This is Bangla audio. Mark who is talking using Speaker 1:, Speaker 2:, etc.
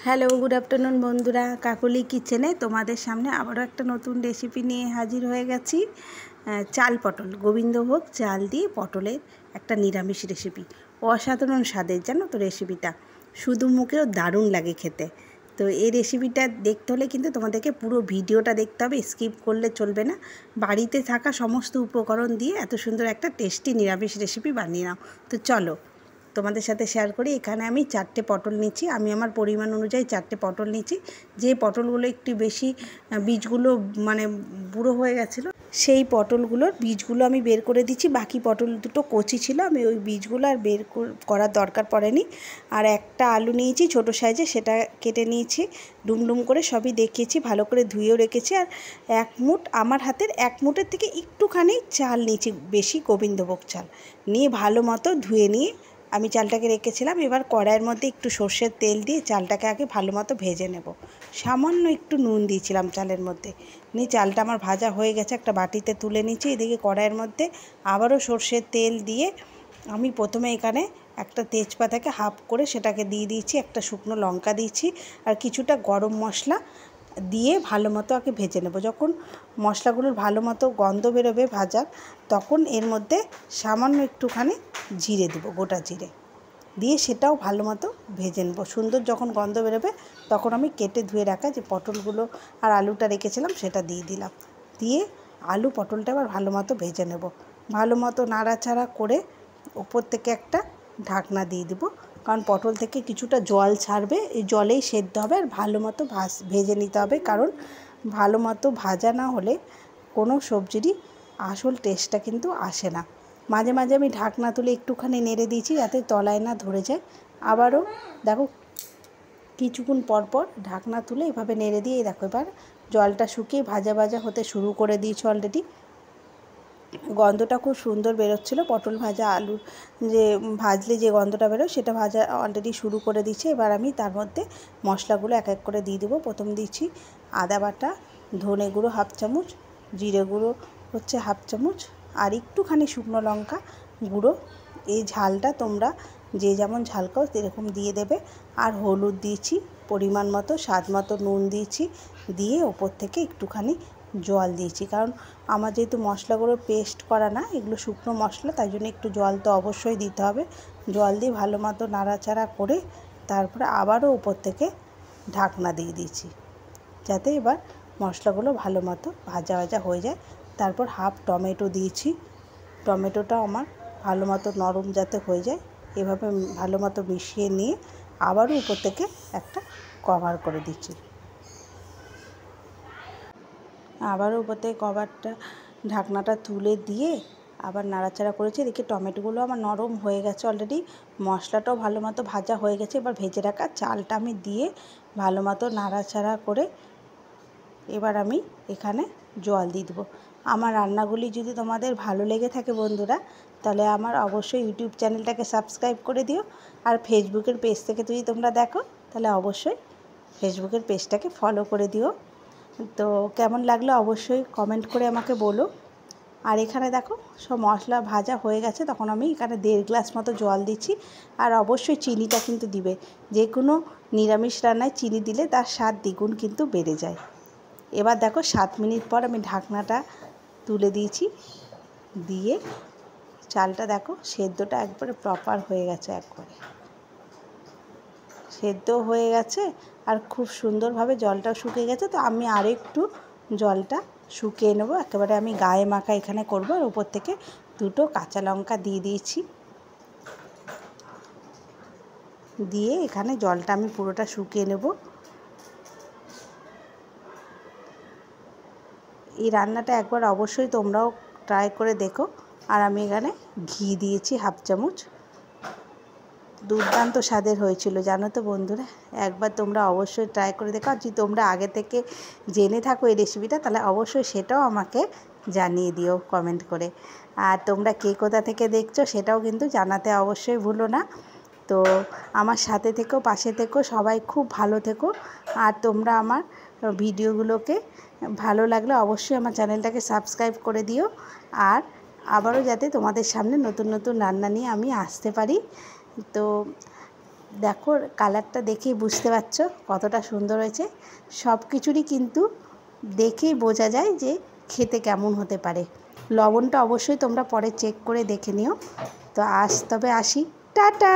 Speaker 1: হ্যালো, গুড আফটারনুন বন্ধুরা। কাকলি কিচেনে তোমাদের সামনে আবারও একটা নতুন রেসিপি নিয়ে হাজির হয়ে গেছি। চাল পটল, গোবিন্দভোগ চাল দিয়ে পটলের একটা নিরামিষ রেসিপি। অসাধারণ স্বাদের, জানো তো রেসিপিটা, শুধু মুখেও দারুণ লাগে খেতে। তো এই রেসিপিটা দেখতে হলে কিন্তু তোমাদেরকে পুরো ভিডিওটা দেখতে হবে, স্কিপ করলে চলবে না। বাড়িতে থাকা সমস্ত উপকরণ দিয়ে এত সুন্দর একটা টেস্টি নিরামিষ রেসিপি বানিয়ে নাও। তো চলো তোমাদের সাথে শেয়ার করি। এখানে আমি 4টে পটল নিচ্ছি, আমি আমার পরিমাণ অনুযায়ী 4টে পটল নিচ্ছি। যে পটলগুলো একটু বেশি বীজগুলো মানে বুড়ো হয়ে গেছিলো, সেই পটলগুলোর বীজগুলো আমি বের করে দিচ্ছি। বাকি পটল দুটো কচি ছিল, আমি ওই বীজগুলো আর বের করার দরকার পড়েনি। আর একটা আলু নিয়েছি ছোটো সাইজে, সেটা কেটে নিয়েছি ডুমডুম করে, সবই দেখিয়েছি, ভালো করে ধুয়েও রেখেছি। আর এক মুঠ, আমার হাতের এক মুঠের থেকে একটুখানি চাল নিয়েছি, বেশি গোবিন্দভোগ চাল নিয়ে ভালো মতো ধুয়ে নিয়ে আমি চালটাকে রেখেছিলাম। এবার কড়াইয়ের মধ্যে একটু সর্ষের তেল দিয়ে চালটাকে আগে ভালো মতো ভেজে নেব। সামান্য একটু নুন দিয়েছিলাম চালের মধ্যে, নিয়ে চালটা আমার ভাজা হয়ে গেছে, একটা বাটিতে তুলে নিচ্ছি। এদিকে কড়াইয়ের মধ্যে আবারও সর্ষের তেল দিয়ে আমি প্রথমে এখানে একটা তেজপাতাকে হাফ করে সেটাকে দিয়ে দিয়েছি, একটা শুকনো লঙ্কা দিয়েছি, আর কিছুটা গরম মশলা দিয়ে ভালো মতো আগে ভেজে নেব। যখন মশলাগুলোর ভালো মতো গন্ধ বেরোবে ভাজার, তখন এর মধ্যে সামান্য একটুখানি জিরে দেবো, গোটা জিরে দিয়ে সেটাও ভালো মতো ভেজে নেব। সুন্দর যখন গন্ধ বেরোবে, তখন আমি কেটে ধুয়ে রাখা যে পটলগুলো আর আলুটা রেখেছিলাম সেটা দিয়ে দিলাম। দিয়ে আলু পটলটা আবার ভালো মতো ভেজে নেব। ভালো মতো নাড়াচাড়া করে ওপর থেকে একটা ঢাকনা দিয়ে দেবো, কারণ পটল থেকে কিছুটা জল ছাড়বে, এই জলেই সেদ্ধ হবে। আর ভালো মতো ভেজে নিতে হবে, কারণ ভালো মতো ভাজা না হলে কোনো সবজিরই আসল টেস্টটা কিন্তু আসে না। মাঝে মাঝে আমি ঢাকনা তুলে একটুখানি নেড়ে দিয়েছি যাতে তলায় না ধরে যায়। আবারও দেখো কিছুক্ষণ পর পর ঢাকনা তুলে এভাবে নেড়ে দিয়ে দেখো এবার জলটা শুকিয়ে ভাজা ভাজা হতে শুরু করে দিয়েছি অলরেডি। গন্ধটা খুব সুন্দর বেরোচ্ছিলো, পটল ভাজা আলু যে ভাজলে যে গন্ধটা বেরোয় সেটা ভাজা অলরেডি শুরু করে দিচ্ছি। এবার আমি তার মধ্যে মশলাগুলো এক এক করে দিয়ে দেবো। প্রথম দিচ্ছি আদা বাটা, ধনে গুঁড়ো হাফ চামচ, জিরে গুঁড়ো হচ্ছে হাফ চামচ, আর একটুখানি শুকনো লঙ্কা গুঁড়ো। এই ঝালটা তোমরা যে যেমন ঝাল খাও সেরকম দিয়ে দেবে। আর হলুদ দিয়েছি পরিমাণ মতো, স্বাদ মতো নুন দিয়েছি, দিয়ে ওপর থেকে একটুখানি জল দিয়েছি, কারণ আমার যেহেতু মশলাগুলো পেস্ট করা না, এগুলো শুকনো মশলা, তাই জন্য একটু জল তো অবশ্যই দিতে হবে। জল দিয়ে ভালো মতো নাড়াচাড়া করে তারপরে আবারও উপর থেকে ঢাকনা দিয়ে দিয়েছি, যাতে এবার মশলাগুলো ভালো মতো ভাজা ভাজা হয়ে যায়। তারপর হাফ টমেটো দিয়েছি, টমেটোটা আমার ভালো মতো নরম যাতে হয়ে যায়, এভাবে ভালো মতো মিশিয়ে নিয়ে আবারও উপর থেকে একটা কভার করে দিচ্ছি। আবারও উপর থেকে কভারটা ঢাকনাটা তুলে দিয়ে আবার নাড়াচাড়া করেছি। এদিকে টমেটোগুলো আমার নরম হয়ে গেছে অলরেডি, মশলাটাও ভালো মতো ভাজা হয়ে গেছে। এবার ভেজে রাখা চালটা আমি দিয়ে ভালো মতো নাড়াচাড়া করে এবার আমি এখানে জল দিয়ে দেবো। আমার রান্নাগুলি যদি তোমাদের ভালো লেগে থাকে বন্ধুরা, তাহলে আমার অবশ্যই ইউটিউব চ্যানেলটাকে সাবস্ক্রাইব করে দিও। আর ফেসবুকের পেজ থেকে যদি তোমরা দেখো, তাহলে অবশ্যই ফেসবুকের পেজটাকে ফলো করে দিও। তো কেমন লাগলো অবশ্যই কমেন্ট করে আমাকে বলো। আর এখানে দেখো সব মশলা ভাজা হয়ে গেছে, তখন আমি এখানে 1.5 গ্লাস মতো জল দিচ্ছি। আর অবশ্যই চিনিটা কিন্তু দিবে, যে কোনো নিরামিষ রান্নায় চিনি দিলে তার স্বাদ দ্বিগুণ কিন্তু বেড়ে যায়। এবার দেখো 7 মিনিট পর আমি ঢাকনাটা তুলে দিয়েছি, দিয়ে চালটা দেখো সেদ্ধটা একবারে প্রপার হয়ে গেছে, একবারে সেদ্ধ হয়ে গেছে। আর খুব সুন্দরভাবে জলটাও শুকিয়ে গেছে। তো আমি আরও একটু জলটা শুকিয়ে নেবো, একেবারে আমি গায়ে মাখা এখানে করবো। আর উপর থেকে 2টো কাঁচা লঙ্কা দিয়ে দিয়েছি, দিয়ে এখানে জলটা আমি পুরোটা শুকিয়ে নেব। এই রান্নাটা একবার অবশ্যই তোমরাও ট্রাই করে দেখো। আর আমি এখানে ঘি দিয়েছি হাফ চামচ, দুর্দান্ত স্বাদের হয়েছিল জানো তো বন্ধুরা। একবার তোমরা অবশ্যই ট্রাই করে দেখো। আর যদি তোমরা আগে থেকে জেনে থাকো এই রেসিপিটা, তাহলে অবশ্যই সেটাও আমাকে জানিয়ে দিও কমেন্ট করে। আর তোমরা কে কোথা থেকে দেখছো সেটাও কিন্তু জানাতে অবশ্যই ভুলো না। তো আমার সাথে থেকো, পাশে থেকো, সবাই খুব ভালো থেকো। আর তোমরা আমার ভিডিওগুলোকে ভালো লাগলে অবশ্যই আমার চ্যানেলটাকে সাবস্ক্রাইব করে দিও। আর আবারও যাতে তোমাদের সামনে নতুন নতুন রান্না নিয়ে আমি আসতে পারি। তো দেখো কালারটা দেখেই বুঝতে পারছো কতটা সুন্দর হয়েছে। সব কিছুরই কিন্তু দেখেই বোঝা যায় যে খেতে কেমন হতে পারে। লবণটা অবশ্যই তোমরা পরে চেক করে দেখে নিও। তো তবে আসি, টাটা।